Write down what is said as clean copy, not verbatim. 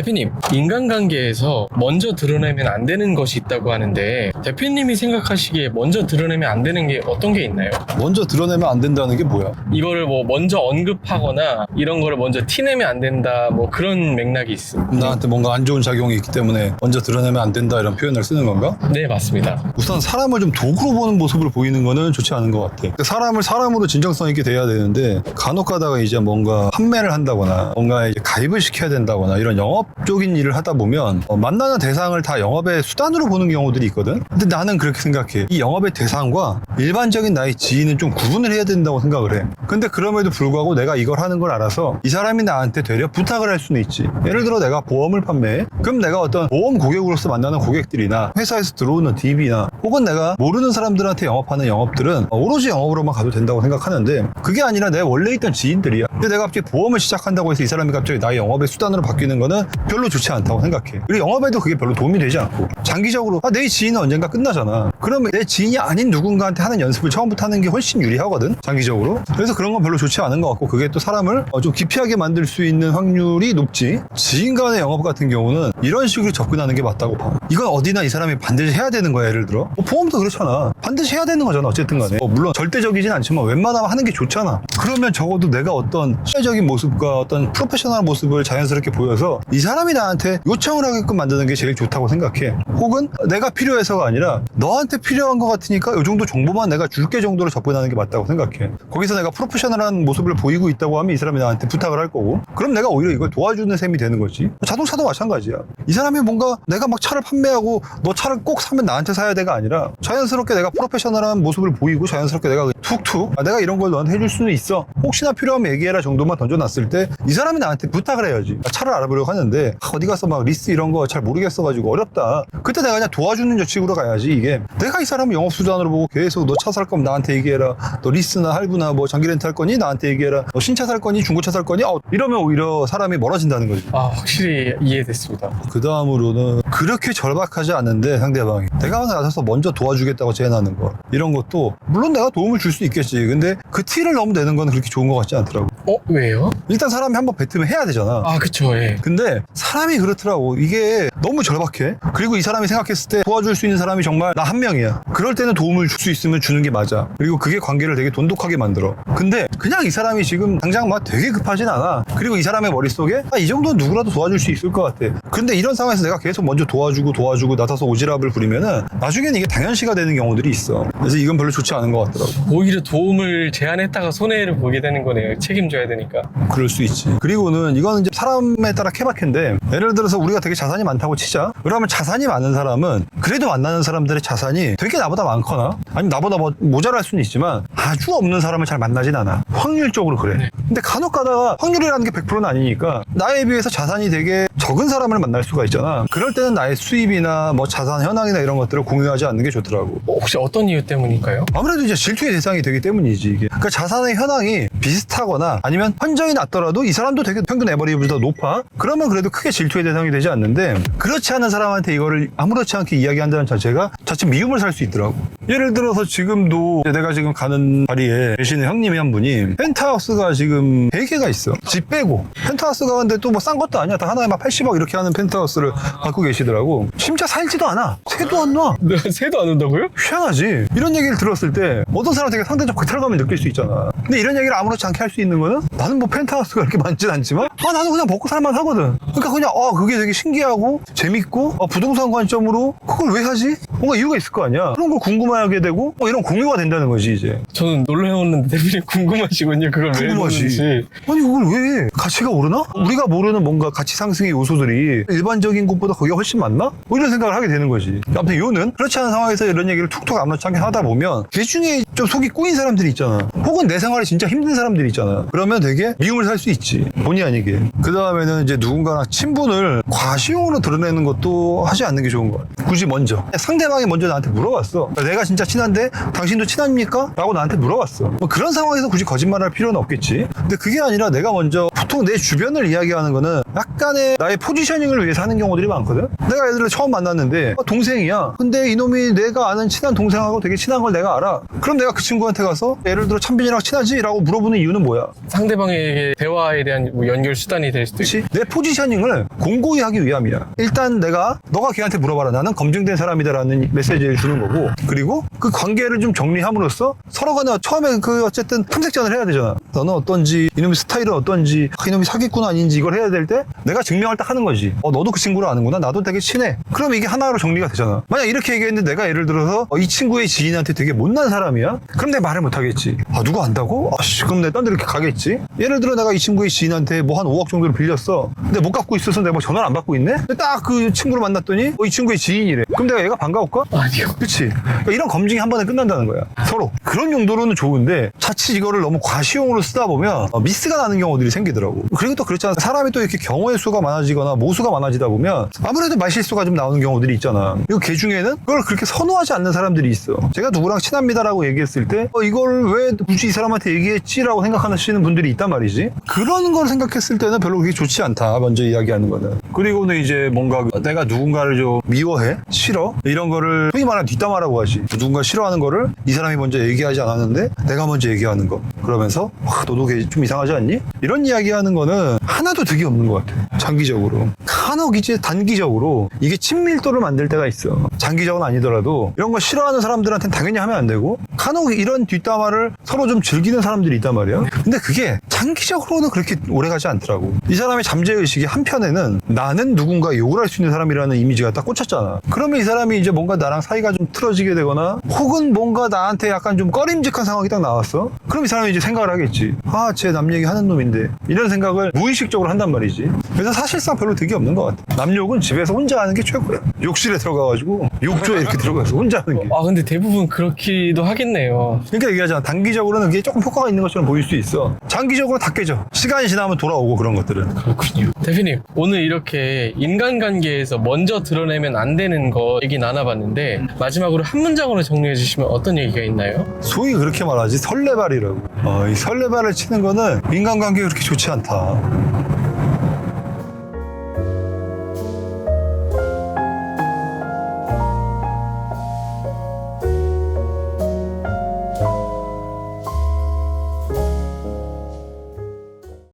대표님, 인간관계에서 먼저 드러내면 안 되는 것이 있다고 하는데 대표님이 생각하시기에 먼저 드러내면 안 되는 게 어떤 게 있나요? 먼저 드러내면 안 된다는 게 뭐야? 이거를 뭐 먼저 언급하거나 이런 거를 먼저 티내면 안 된다 뭐 그런 맥락이 있습니다. 나한테 뭔가 안 좋은 작용이 있기 때문에 먼저 드러내면 안 된다 이런 표현을 쓰는 건가? 네, 맞습니다. 우선 사람을 좀 도구로 보는 모습을 보이는 거는 좋지 않은 것 같아. 사람을 사람으로 진정성 있게 대해야 되는데 간혹 가다가 이제 뭔가 판매를 한다거나 뭔가 이제 가입을 시켜야 된다거나 이런 영업적인 일을 하다 보면 만나는 대상을 다 영업의 수단으로 보는 경우들이 있거든. 근데 나는 그렇게 생각해. 이 영업의 대상과 일반적인 나의 지인은 좀 구분을 해야 된다고 생각을 해. 근데 그럼에도 불구하고 내가 이걸 하는 걸 알아서 이 사람이 나한테 되려 부탁을 할 수는 있지. 예를 들어 내가 보험을 판매해. 그럼 내가 어떤 보험 고객으로서 만나는 고객들이나 회사에서 들어오는 DB나 혹은 내가 모르는 사람들한테 영업하는 영업들은 오로지 영업으로만 가도 된다고 생각하는데 그게 아니라 내 원래 있던 지인들이야. 근데 내가 갑자기 보험을 시작한다고 해서 이 사람이 갑자기 나의 영업의 수단으로 바뀌는 거는 별로 좋지 않다고 생각해. 그리고 영업에도 그게 별로 도움이 되지 않고 장기적으로 내 지인은 언젠가 끝나잖아. 그러면 내 지인이 아닌 누군가한테 하는 연습을 처음부터 하는 게 훨씬 유리하거든, 장기적으로. 그래서 그런 건 별로 좋지 않은 것 같고 그게 또 사람을 좀 기피하게 만들 수 있는 확률이 높지. 지인 간의 영업 같은 경우는 이런 식으로 접근하는 게 맞다고 봐. 이건 어디나 이 사람이 반드시 해야 되는 거야. 예를 들어 보험도 그렇잖아. 반드시 해야 되는 거잖아, 어쨌든 간에. 물론 절대적이진 않지만 웬만하면 하는 게 좋잖아. 그러면 적어도 내가 어떤 실제적인 모습과 어떤 프로페셔널한 모습을 자연스럽게 보여서 이 사람이 나한테 요청을 하게끔 만드는 게 제일 좋다고 생각해. 혹은 내가 필요해서가 아니라 너한테 필요한 것 같으니까 이 정도 정보만 내가 줄게 정도로 접근하는 게 맞다고 생각해. 거기서 내가 프로페셔널한 모습을 보이고 있다고 하면 이 사람이 나한테 부탁을 할 거고, 그럼 내가 오히려 이걸 도와주는 셈이 되는 거지. 자동차도 마찬가지야. 이 사람이 뭔가 내가 막 차를 판매하고 너 차를 꼭 사면 나한테 사야 돼가 아니라 자연스럽게 내가 프로페셔널한 모습을 보이고 자연스럽게 내가 툭툭 내가 이런 걸 너한테 해줄 수는 있어, 혹시나 필요하면 얘기해라 정도만 던져놨을 때 이 사람이 나한테 부탁을 해야지. 차를 알아보려고 하는데 어디 가서 막 리스트 이런 거 잘 모르겠어가지고 어렵다. 그때 내가 그냥 도와주는 조치으로 가야지. 이게 내가 이 사람을 영업수단으로 보고 계속 너 차 살 거면 나한테 얘기해라, 너 리스나 할부나 뭐 장기 렌트 할 거니 나한테 얘기해라, 너 신차 살 거니 중고차 살 거니, 이러면 오히려 사람이 멀어진다는 거지. 확실히 이해됐습니다. 그 다음으로는 그렇게 절박하지 않은데 상대방이 내가 나서서 먼저 도와주겠다고 제안하는 거, 이런 것도 물론 내가 도움을 줄 수 있겠지. 근데 그 티를 너무 내는 건 그렇게 좋은 것 같지 않더라고. 왜요? 일단 사람이 한번 뱉으면 해야 되잖아. 그쵸, 예. 근데 사람이 그렇더라고. 이게 너무 절박해. 그리고 이 사람이 생각했을 때 도와줄 수 있는 사람이 정말 나 한 명이야. 그럴 때는 도움을 줄 수 있으면 주는 게 맞아. 그리고 그게 관계를 되게 돈독하게 만들어. 근데 그냥 이 사람이 지금 당장 막 되게 급하진 않아. 그리고 이 사람의 머릿속에 이 정도는 누구라도 도와줄 수 있을 것 같아. 근데 이런 상황에서 내가 계속 먼저 도와주고 나서서 오지랖을 부리면은 나중에는 이게 당연시가 되는 경우들이 있어. 그래서 이건 별로 좋지 않은 것 같더라고. 오히려 도움을 제안했다가 손해를 보게 되는 거네요. 책임져야 되니까. 그럴 수 있지. 그리고는 이거는 이제 사람에 따라 케바케인데, 예를 들어서 우리가 되게 자산이 많다고 치자. 그러면 자산이 많은 사람은 그래도 만나는 사람들의 자산이 되게 나보다 많거나 아니면 나보다 모자랄 수는 있지만 아주 없는 사람을 잘 만나진 않아. 확률적으로 그래. 네. 근데 간혹 가다가 확률이라는 게 100%는 아니니까 나에 비해서 자산이 되게 적은 사람을 만날 수가 있잖아. 그럴 때는 나의 수입이나 뭐 자산 현황이나 이런 것들을 공유하지 않는 게 좋더라고. 혹시 어떤 이유 때문일까요? 아무래도 이제 질투의 대상이 되기 때문이지, 이게. 그러니까 자산의 현황이 비슷하거나 아니면 현저히 낮더라도 이 사람도 되게 평균 에버리지보다 높아. 그러면 그래도 크게 질투의 대상이 되지 않는데, 그렇지 않은 사람한테 이거를 아무렇지 않게 이야기한다는 자체가 자칫 미움을 살 수 있더라고. 예를 들어서 지금도 내가 지금 가는 자리에 계시는 형님이 한 분이 펜트하우스가 지금 3개가 있어. 집 빼고. 펜트하우스가 근데 또 뭐 싼 것도 아니야. 다 하나에 막 80억 이렇게 하는 펜트하우스를 갖고 계시더라고. 심지어 살지도 않아. 새도 안 놔. 새도 안 온다고요? 희한하지? 이런 얘기를 들었을 때 어떤 사람 되게 상대적 박탈감을 느낄 수 있잖아. 근데 이런 얘기를 아무렇지 않게 할 수 있는 거는, 나는 뭐 펜트하우스가 그렇게 많진 않지만 나는 그냥 먹고 살만 하거든. 그러니까 그냥 그게 되게 신기하고 재밌고 부동산 관점으로 그걸 왜 하지? 뭔가 이유가 있을 거 아니야. 그런 걸 궁금해하게 되고 이런 공유가 된다는 거지 이제. 저는 놀라웠는데 대표님 궁금하시군요. 그걸 왜 궁금하지. 했는지. 아니 그걸 왜 가치가 오르나? 우리가 모르는 뭔가 가치 상승의 요소들이 일반적인 것보다 거기가 훨씬 많나? 뭐 이런 생각을 하게 되는 거지. 아무튼 요는 그렇지 않은 상황에서 이런 얘기를 툭툭 아무렇지 않게 하다 보면 그 중에 좀 속이 꼬인 사람들이 있잖아. 혹은 내 생활이 진짜 힘든 사람들이 있잖아. 그러면 되게 미움을 살 수 있지, 본의 아니게. 그 다음에는 이제 누군가나 친분을 과시용으로 드러내는 것도 하지 않는 게 좋은 것 같아. 굳이 먼저 상대방이 먼저 나한테 물어봤어. 내가 진짜 친한데 당신도 친합니까? 라고 나한테 물어봤어. 뭐 그런 상황에서 굳이 거짓말할 필요는 없겠지. 근데 그게 아니라 내가 먼저 보통 내 주변을 이야기하는 거는 약간의 나의 포지셔닝을 위해서 하는 경우들이 많거든. 내가 애들을 처음 만났는데 동생이야. 근데 이놈이 내가 아는 친한 동생하고 되게 친한 걸 내가 알아. 그럼 내가 그 친구한테 가서 예를 들어 찬빈이랑 친하지? 라고 물어보는 이유는 뭐야? 상대방에게 대화에 대한 뭐 연결 수단이 될 수도 있고. 그렇지? 내 포지셔닝을 공고히 하기 위함이야. 일단 너가 걔한테 물어봐라. 나는 검증된 사람이다라는 메시지를 주는 거고, 그리고 그 관계를 좀 정리함으로써 서로 간에 처음에 그 어쨌든 탐색전을 해야 되잖아. 너는 어떤지, 이놈의 스타일은 어떤지, 이놈이 사기꾼 아닌지 이걸 해야 될 때 내가 증명을 딱 하는 거지. 너도 그 친구를 아는구나. 나도 되게 친해. 그럼 이게 하나로 정리가 되잖아. 만약 이렇게 얘기했는데 내가 예를 들어서 이 친구의 지인한테 되게 못난 사람이야? 그럼 내가 말을 못 하겠지. 누구 안다고? 그럼 내가 딴 데 이렇게 가겠지. 예를 들어 내가 이 친구의 지인한테 뭐 한 5억 정도를 빌렸어. 근데 못 갚고 있어서 내가 뭐 전화를 안 받고 있네? 딱 그 친구를 만났더니 이 친구의 지인이래. 그럼 내가 얘가 반가울까? 아니요. 그치? 그러니까 이런 검증이 한 번에 끝난다는 거야. 서로. 그런 용도로는 좋은데 자칫 이거를 너무 과시용으로 쓰다 보면 미스가 나는 경우들이 생기더라고. 그리고 또 그렇잖아. 사람이 또 이렇게 경우의 수가 많아지거나 모수가 많아지다 보면 아무래도 말실수가 좀 나오는 경우들이 있잖아. 이거 걔 중에는 그걸 그렇게 선호하지 않는 사람들이 있어. 제가 누구랑 친합니다라고 얘기했을 때 이걸 왜 굳이 이 사람한테 얘기했지라고 생각하시는 분들이 있단 말이지. 그런 걸 생각했을 때는 별로 그게 좋지 않다. 먼저 이야기하는 거는. 그리고는 이제 뭔가 내가 누군가를 좀 미워해? 싫어? 이런 거를 흔히 말하는 뒷담화라고 하지. 누군가 싫어하는 거를 이 사람이 먼저 얘기하지 않았는데 내가 먼저 얘기하는 거. 그러면서 너도 걔 좀 이상하지 않니? 이런 이야기하는 거는 하나도 득이 없는 것 같아. 장기적으로. 간혹 이제 단기적으로 이게 친밀도를 만들 때가 있어. 장기적은 아니더라도 이런 거 싫어하는 사람들한테는 당연히 하면 안 되고, 간혹 이런 뒷담화를 서로 좀 즐기는 사람들이 있단 말이야. 근데 그게 장기적으로는 그렇게 오래가지 않더라고. 이 사람의 잠재의식이 한편에는 나는 누군가 욕을 할 수 있는 사람이라는 이미지가 딱 꽂혔잖아. 그러면 이 사람이 이제 뭔가 나랑 사이가 좀 틀어지게 되거나 혹은 뭔가 나한테 약간 좀 꺼림직한 상황이 딱 나왔어. 그럼 이 사람이 이제 생각을 하겠지. 쟤 남 얘기하는 놈인데. 이런 생각을 무의식적으로 한단 말이지. 그래서 사실상 별로 득이 없는 것 같아. 남 욕은 집에서 혼자 하는 게 최고야. 욕실에 들어가가지고 욕조에 이렇게 들어가서 혼자 하는 게. 근데 대부분 그렇기도 하겠네요. 그러니까 얘기하잖아. 단기적으로는 그게 조금 효과가 있는 것처럼 보일 수 있어. 장기적으로 다 깨져. 시간이 지나면 돌아오고 그런 것들은. 그렇군요. 대표님, 오늘 이렇게 인간관계에서 먼저 드러내면 안 되는 거 얘기 나눠봤는데 마지막으로 한 문장으로 정리해 주시면 어떤 얘기가 있나요? 소위 그렇게 말하지 설레발이라고. 이 설레발을 치는 거는 인간관계에 그렇게 좋지 않다.